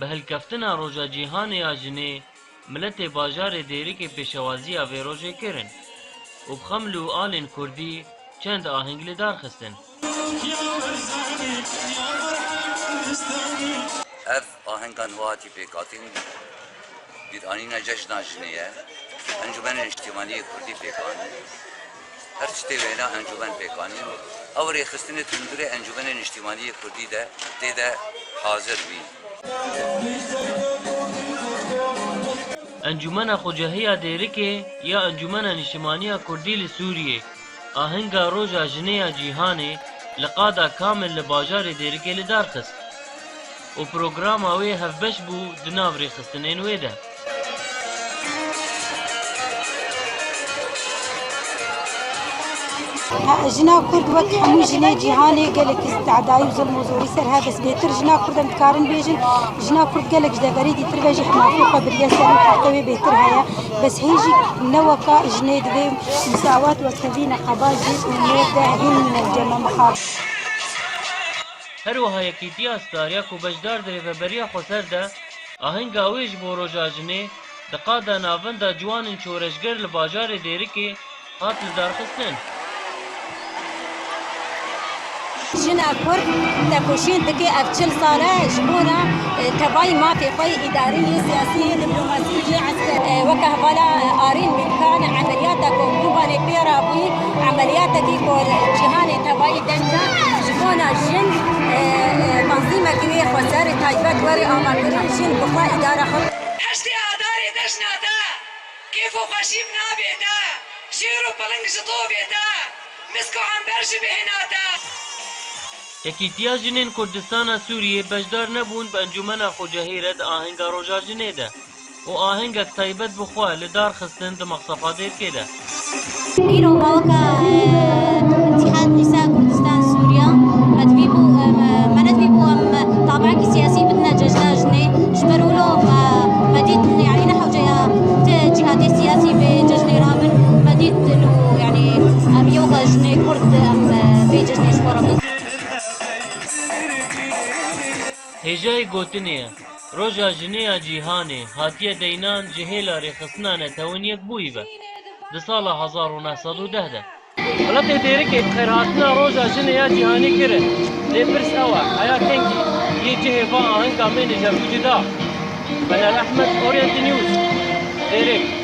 به هلکفتنا روژا جیهان یا جنه ملت باجار دیری که پیشوازی آوی روژه کرن و بخمل و آلین کردی چند آهنگ لدار خستن. ev ahengan wati pêkatîn bîranîna cejna jinê ye Encûmenên İçtimaiye Kurdî pêkanîn her tiştê wêne encûmen pêkanîn ew rêxistinê tundurê Encûmenên İçtimaiye Kurdî de tê de hazir bî. انجمن خوجهیا دیرکه یا انجمن نشمانیا کردی لسوریه آهنگا روژا جنیا جیهانه لقادا کامل لباجار دیرکه لدار خست و پروگرام اوی هفبش بو دناوری خستنین ویده جنا كرد وقت همو جنا جهاني قالك استعداي وظلم وزوري سر هذا بس بيتر جنا كرد متكارن بيجن جنا كرد قالك جدا غريدي تربيجي حمافوقه باليسر وحقوي بيتر هيا بس هيجي نوكا جنا دبي مساواة وكذين قباجي وميدا هين من الجمع مخاض هر وها یکیتیا استاریا کو بجدار دری و بریا خسر ده آهنگا ویج بو روژا جنه دقادا ناوندا جوان چورشگر لباجار دیرکه هات لدار خستن جنا كرد تكوشين تكي أفشل صالة جبونا تباي ما في قوي إدارية سياسية دبلوماسية عسكرية وكهبلا آرين بإمكان عملياتك وكوباني بيرابي عملياتك يكون جهاني تباي دنجا جبونا جن تنظيمك كبير وسارة تايبات وري أماكن جن بقاء إدارة خط هشتي أداري دشنا دا كيف وقشيم نابي دا شيرو بلنج زطوبي دا مسكو عم برش بهنا دا یکیتیا جنین کردستان سوریه بجدار نبون به انجمن خوجهی رد آهنگا روژا جنه ده و آهنگا تایبت بخواه لدار خستن ده مقصفات که ده إيرو باوكا اتحاد نساء كردستان سوريا ما طابعك السياسي بدنا ججنا جبروا له مديد يعني نحو جهاتي السياسي بججني رابن مديد له يعني يوغا جني كرد بججني شبرا هجای گوتنیه روژا جنه جیهانه هاتیه دینان جهیلا ریخصنانه تون یک بوی به ده سال 1910 ده غلط دیرکه خیرهاتنا روژا جنه جیهانی کره لی برس اوا حیا کنگی یه جهه با آهنگا من جمعو جدا بنا احمد اورینت نیوز دیرک